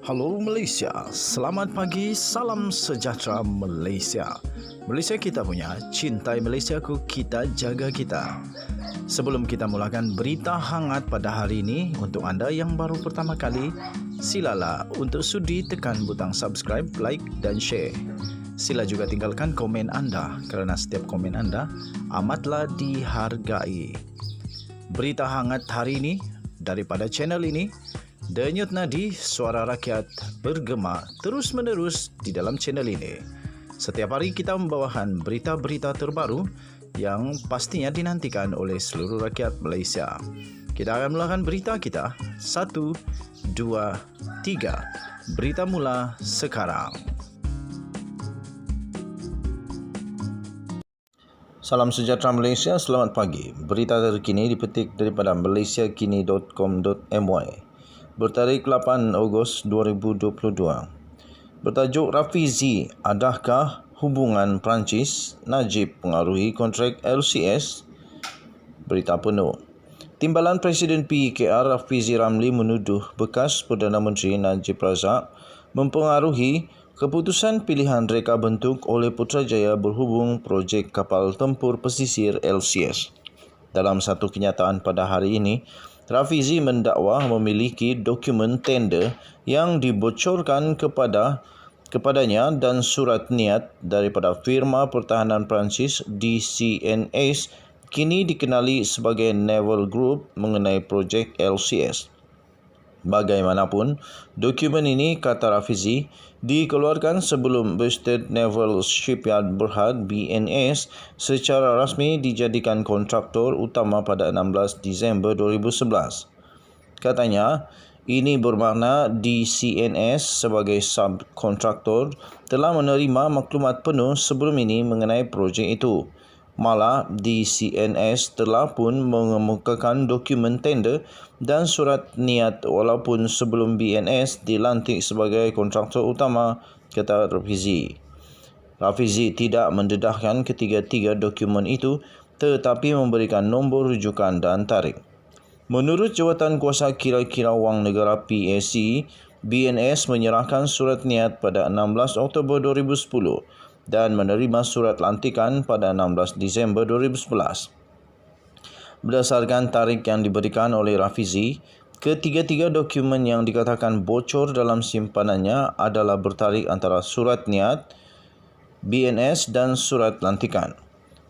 Halo Malaysia, selamat pagi, salam sejahtera Malaysia. Malaysia kita punya, cintai Malaysiaku, kita jaga kita. Sebelum kita mulakan berita hangat pada hari ini, untuk anda yang baru pertama kali, silalah untuk sudi tekan butang subscribe, like dan share. Sila juga tinggalkan komen anda kerana setiap komen anda amatlah dihargai. Berita hangat hari ini daripada channel ini, Denyut nadi suara rakyat bergema terus-menerus di dalam channel ini. Setiap hari kita membawakan berita-berita terbaru yang pastinya dinantikan oleh seluruh rakyat Malaysia. Kita akan mulakan berita kita. 1, 2, 3. Berita mula sekarang. Salam sejahtera Malaysia, selamat pagi. Berita terkini dipetik daripada malaysiakini.com.my. Bertarikh 8 Ogos 2022. Bertajuk Rafizi, adakah hubungan Perancis Najib pengaruhi kontrak LCS? Berita penuh. Timbalan Presiden PKR Rafizi Ramli menuduh bekas Perdana Menteri Najib Razak mempengaruhi keputusan pilihan reka bentuk oleh Putrajaya berhubung projek kapal tempur pesisir LCS. Dalam satu kenyataan pada hari ini, Rafizi mendakwa memiliki dokumen tender yang dibocorkan kepadanya dan surat niat daripada firma pertahanan Perancis DCNS, kini dikenali sebagai Naval Group, mengenai projek LCS. Bagaimanapun, dokumen ini, kata Rafizi, dikeluarkan sebelum Bastard Naval Shipyard Berhad BNS secara rasmi dijadikan kontraktor utama pada 16 Disember 2011. Katanya, ini bermakna DCNS sebagai subkontraktor telah menerima maklumat penuh sebelum ini mengenai projek itu. Malah, DCNS telah pun mengemukakan dokumen tender dan surat niat walaupun sebelum BNS dilantik sebagai kontraktor utama, kata Rafizi. Rafizi tidak mendedahkan ketiga-tiga dokumen itu tetapi memberikan nombor rujukan dan tarikh. Menurut Jawatan Kuasa Kira-kira Wang Negara PAC, BNS menyerahkan surat niat pada 16 Oktober 2010 dan menerima surat lantikan pada 16 Disember 2011. Berdasarkan tarikh yang diberikan oleh Rafizi, ketiga-tiga dokumen yang dikatakan bocor dalam simpanannya adalah bertarikh antara surat niat BNS dan surat lantikan.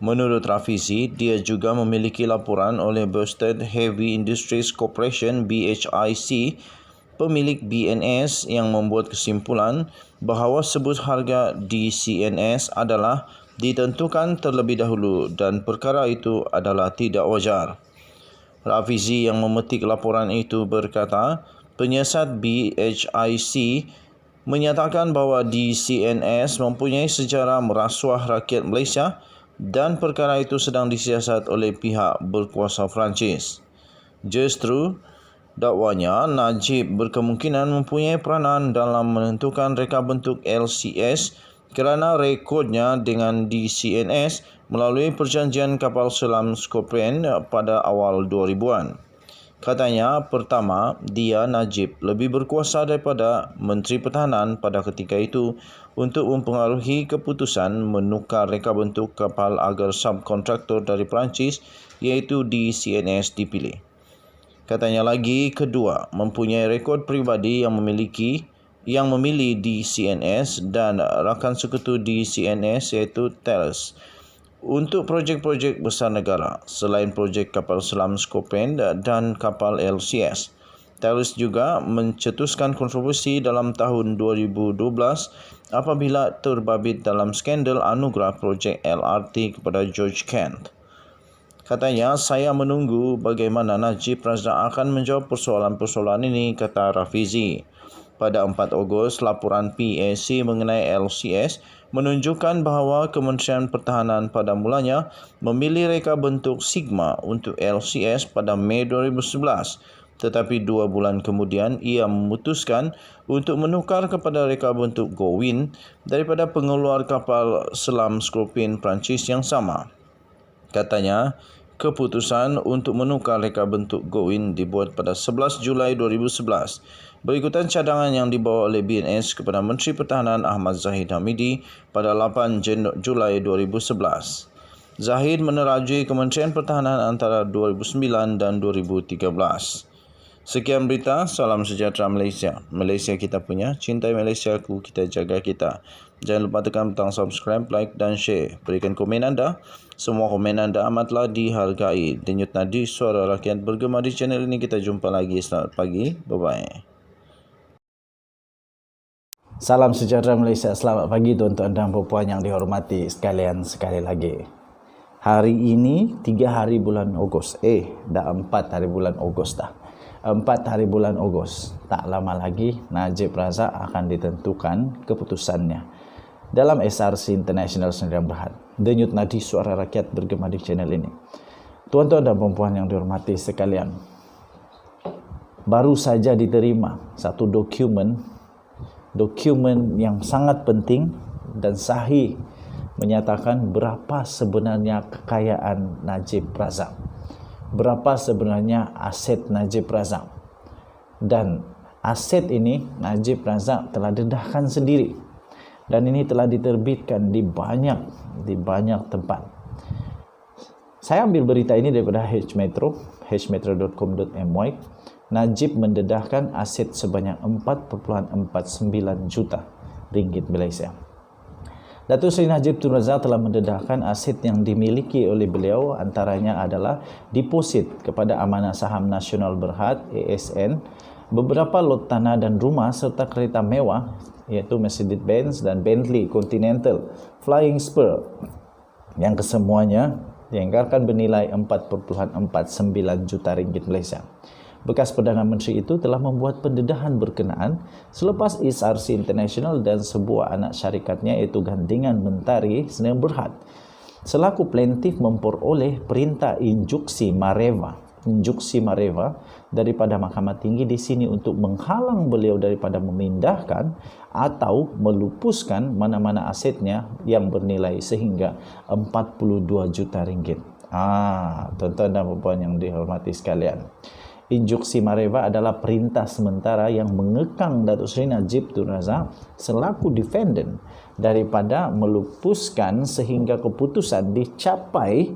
Menurut Rafizi, dia juga memiliki laporan oleh Bastard Heavy Industries Corporation BHIC, pemilik BNS, yang membuat kesimpulan bahawa sebut harga DCNS adalah ditentukan terlebih dahulu dan perkara itu adalah tidak wajar. Rafizi yang memetik laporan itu berkata, penyiasat BHIC menyatakan bahawa DCNS mempunyai sejarah merasuah rakyat Malaysia dan perkara itu sedang disiasat oleh pihak berkuasa Perancis. Justru, dakwanya, Najib berkemungkinan mempunyai peranan dalam menentukan reka bentuk LCS kerana rekodnya dengan DCNS melalui perjanjian kapal selam Scorpion pada awal 2000-an. Katanya, pertama, dia, Najib, lebih berkuasa daripada Menteri Pertahanan pada ketika itu untuk mempengaruhi keputusan menukar reka bentuk kapal agar subkontraktor dari Perancis iaitu DCNS dipilih. Katanya lagi, kedua, mempunyai rekod peribadi yang memilih DCNS dan rakan sekutu DCNS iaitu Thales untuk projek-projek besar negara selain projek kapal selam Scorpion dan kapal LCS. Thales juga mencetuskan kontroversi dalam tahun 2012 apabila terbabit dalam skandal anugerah projek LRT kepada George Kent. Katanya, saya menunggu bagaimana Najib Razak akan menjawab persoalan-persoalan ini, kata Rafizi. Pada 4 Ogos, laporan PAC mengenai LCS menunjukkan bahawa Kementerian Pertahanan pada mulanya memilih reka bentuk Sigma untuk LCS pada Mei 2011. Tetapi 2 bulan kemudian, ia memutuskan untuk menukar kepada reka bentuk Gowin daripada pengeluar kapal selam Scorpion Perancis yang sama. Katanya, keputusan untuk menukar reka bentuk Gowin dibuat pada 11 Julai 2011 berikutan cadangan yang dibawa oleh BNS kepada Menteri Pertahanan Ahmad Zahid Hamidi pada 8 Julai 2011. Zahid menerajui Kementerian Pertahanan antara 2009 dan 2013. Sekian berita, salam sejahtera Malaysia. Malaysia kita punya, cintai Malaysiaku, kita jaga kita. Jangan lupa tekan butang subscribe, like dan share. Berikan komen anda. Semua komen anda amatlah dihargai. Denyut nadi suara rakyat bergema di channel ini. Kita jumpa lagi. Selamat pagi. Bye-bye. Salam sejahtera Malaysia. Selamat pagi tuan-tuan dan puan yang dihormati sekalian sekali lagi. Hari ini 3 hari bulan Ogos. Dah 4 hari bulan Ogos dah. 4 hari bulan Ogos. Tak lama lagi Najib Razak akan ditentukan keputusannya dalam SRC International Sdn Bhd. Denyut nadi suara rakyat bergema di channel ini. Tuan-tuan dan puan yang dihormati sekalian, baru saja diterima satu dokumen yang sangat penting dan sahih menyatakan berapa sebenarnya kekayaan Najib Razak, berapa sebenarnya aset Najib Razak. Dan aset ini Najib Razak telah dedahkan sendiri, dan ini telah diterbitkan di banyak tempat. Saya ambil berita ini daripada hmetro.com.my. Najib mendedahkan aset sebanyak 4.49 juta ringgit Malaysia. Datuk Seri Najib Tun Razak telah mendedahkan aset yang dimiliki oleh beliau, antaranya adalah deposit kepada Amanah Saham Nasional Berhad ASN, beberapa lot tanah dan rumah serta kereta mewah iaitu Mercedes-Benz dan Bentley Continental Flying Spur yang kesemuanya dianggarkan bernilai 4.49 juta ringgit Malaysia. Bekas Perdana Menteri itu telah membuat pendedahan berkenaan selepas SRC International dan sebuah anak syarikatnya iaitu Gandingan Mentari Sdn Bhd selaku plaintiff memperoleh perintah injuksi mareva daripada Mahkamah Tinggi di sini untuk menghalang beliau daripada memindahkan atau melupuskan mana-mana asetnya yang bernilai sehingga 42 juta ringgit. Tuan-tuan dan puan yang dihormati sekalian, injuksi mareva adalah perintah sementara yang mengekang Datuk Seri Najib Tun Razak selaku defendant daripada melupuskan sehingga keputusan dicapai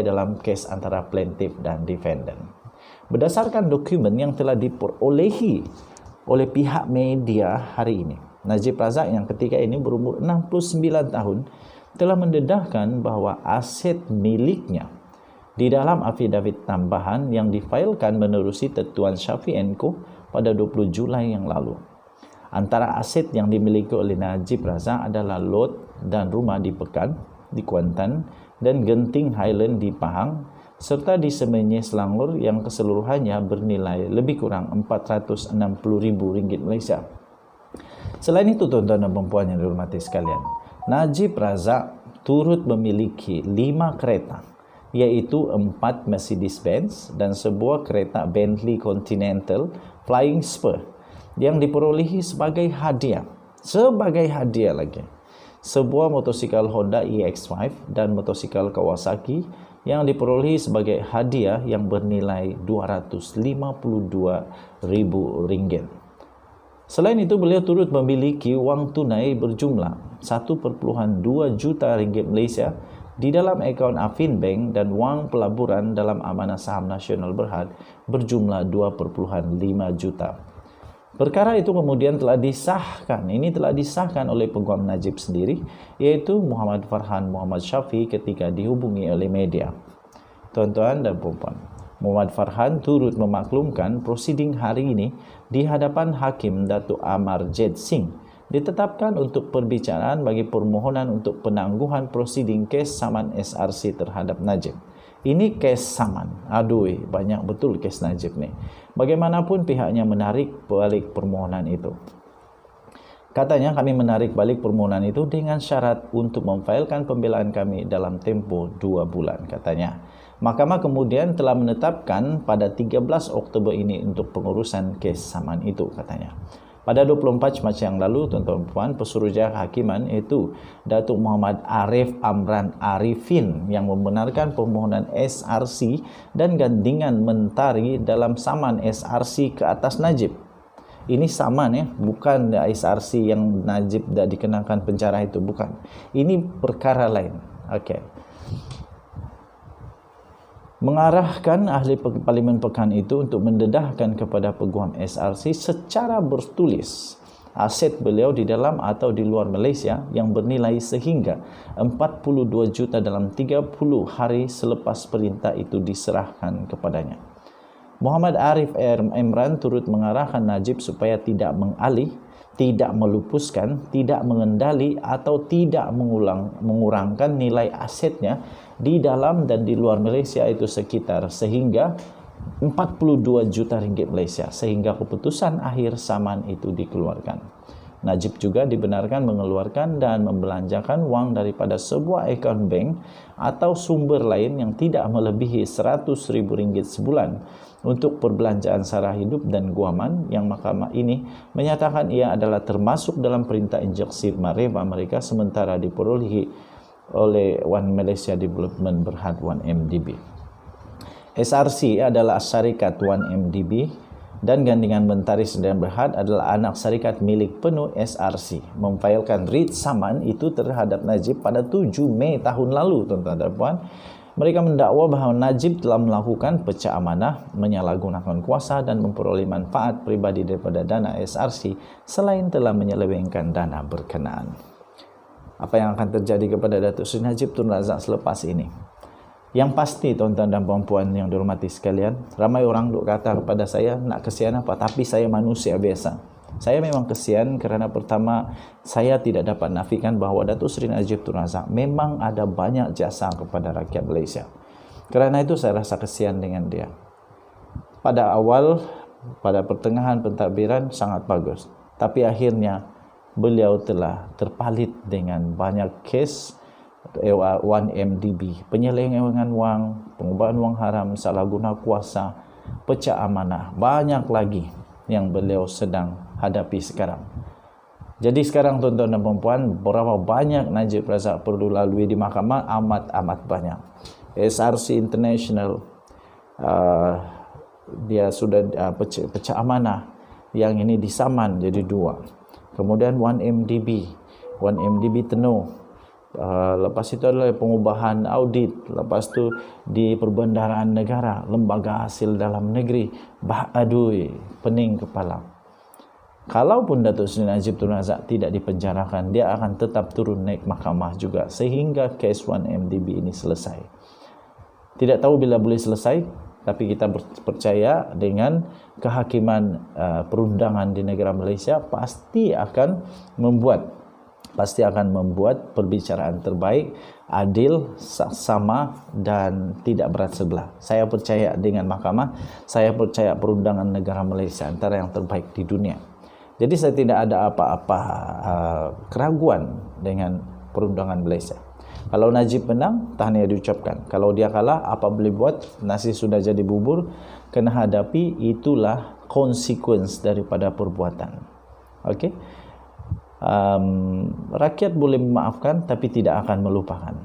dalam kes antara plaintiff dan defendant. Berdasarkan dokumen yang telah diperolehi oleh pihak media hari ini, Najib Razak yang ketika ini berumur 69 tahun telah mendedahkan bahawa aset miliknya di dalam afidavit tambahan yang difailkan menerusi Tetuan Syafiq & Co pada 20 Julai yang lalu. Antara aset yang dimiliki oleh Najib Razak adalah lot dan rumah di Pekan, di Kuantan dan Genting Highland di Pahang serta di Semenyih Selangor yang keseluruhannya bernilai lebih kurang RM460,000 Malaysia. Selain itu, tuan-tuan dan puan yang dihormati sekalian, Najib Razak turut memiliki 5 kereta, iaitu 4 Mercedes-Benz dan sebuah kereta Bentley Continental Flying Spur yang diperolehi sebagai hadiah. Sebuah motosikal Honda EX5 dan motosikal Kawasaki yang diperolehi sebagai hadiah yang bernilai RM252,000. Selain itu, beliau turut memiliki wang tunai berjumlah 1.2 juta ringgit Malaysia di dalam akaun Afin Bank dan wang pelaburan dalam Amanah Saham Nasional Berhad berjumlah 2.5 juta. Perkara itu kemudian telah disahkan. Ini telah disahkan oleh peguam Najib sendiri, iaitu Muhammad Farhan Muhammad Syafi ketika dihubungi oleh media. Tuan-tuan dan puan, Muhammad Farhan turut memaklumkan prosiding hari ini di hadapan Hakim Datuk Amar Jed Singh ditetapkan untuk perbicaraan bagi permohonan untuk penangguhan prosiding kes saman SRC terhadap Najib. Ini kes saman. Banyak betul kes Najib ni. Bagaimanapun pihaknya menarik balik permohonan itu. Katanya, kami menarik balik permohonan itu dengan syarat untuk memfailkan pembelaan kami dalam tempoh 2 bulan, katanya. Mahkamah kemudian telah menetapkan pada 13 Oktober ini untuk pengurusan kes saman itu, katanya. Pada 24 Mac yang lalu, tuan-tuan dan puan, Pesuruhjaya Kehakiman iaitu Datuk Muhammad Arif Amran Arifin yang membenarkan permohonan SRC dan gandingan mentari dalam saman SRC ke atas Najib. Ini saman ya, bukan SRC yang Najib dah dikenakan penjara itu, bukan. Ini perkara lain. Okey. Mengarahkan ahli Parlimen Pekan itu untuk mendedahkan kepada peguam SRC secara bertulis aset beliau di dalam atau di luar Malaysia yang bernilai sehingga 42 juta dalam 30 hari selepas perintah itu diserahkan kepadanya. Muhammad Arif Imran turut mengarahkan Najib supaya tidak mengalih, tidak melupuskan, tidak mengendali atau tidak mengurangkan nilai asetnya di dalam dan di luar Malaysia itu sekitar sehingga 42 juta ringgit Malaysia sehingga keputusan akhir saman itu dikeluarkan. Najib juga dibenarkan mengeluarkan dan membelanjakan wang daripada sebuah akaun bank atau sumber lain yang tidak melebihi RM100,000 sebulan untuk perbelanjaan sara hidup dan guaman yang mahkamah ini menyatakan ia adalah termasuk dalam perintah injeksi Mareva mereka sementara diperolehi oleh One Malaysia Development Berhad 1MDB. SRC adalah syarikat 1MDB dan gandingan mentari Sdn Berhad adalah anak syarikat milik penuh SRC. Memfailkan writ saman itu terhadap Najib pada 7 Mei tahun lalu, tuan-tuan dan puan. Mereka mendakwa bahawa Najib telah melakukan pecah amanah, menyalahgunakan kuasa dan memperoleh manfaat pribadi daripada dana SRC selain telah menyelewengkan dana berkenaan. Apa yang akan terjadi kepada Datuk Seri Najib Tun Razak selepas ini? Yang pasti, tuan-tuan dan puan-puan yang dihormati sekalian, ramai orang duk kata kepada saya, nak kesian apa? Tapi saya manusia biasa. Saya memang kesian kerana pertama, saya tidak dapat nafikan bahawa Datuk Seri Najib Tun Razak memang ada banyak jasa kepada rakyat Malaysia. Kerana itu saya rasa kesian dengan dia. Pada awal, pada pertengahan pentadbiran sangat bagus. Tapi akhirnya, beliau telah terpalit dengan banyak kes 1MDB, penyelewengan wang, pengubahan wang haram, salah guna kuasa, pecah amanah, banyak lagi yang beliau sedang hadapi sekarang. Jadi sekarang tuan-tuan dan puan-puan, berapa banyak Najib Razak perlu lalui di mahkamah? Amat banyak. SRC International, dia sudah pecah amanah, yang ini disaman jadi 2. Kemudian 1MDB Tenuh. Lepas itu adalah pengubahan audit. Lepas itu di perbendaharaan negara, lembaga hasil dalam negeri. Adui, pening kepala. Kalaupun Datuk Seri Najib Tun Razak tidak dipenjarakan, dia akan tetap turun naik mahkamah juga sehingga kes 1MDB ini selesai. Tidak tahu bila boleh selesai, tapi kita percaya dengan kehakiman perundangan di negara Malaysia pasti akan membuat perbicaraan terbaik, adil, sama dan tidak berat sebelah. Saya percaya dengan mahkamah, saya percaya perundangan negara Malaysia antara yang terbaik di dunia. Jadi saya tidak ada apa-apa keraguan dengan perundangan Malaysia. Kalau Najib menang, tahniah diucapkan. Kalau dia kalah, apa boleh buat? Nasi sudah jadi bubur, kena hadapi, itulah konsekuensi daripada perbuatan. Okey? Rakyat boleh memaafkan, tapi tidak akan melupakan.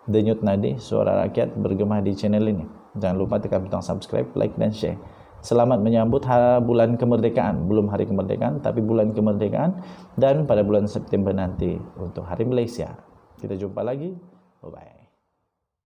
Denyut nadi, suara rakyat bergema di channel ini. Jangan lupa tekan butang subscribe, like dan share. Selamat menyambut bulan kemerdekaan. Belum hari kemerdekaan, tapi bulan kemerdekaan. Dan pada bulan September nanti untuk Hari Malaysia. Kita jumpa lagi. Bye-bye.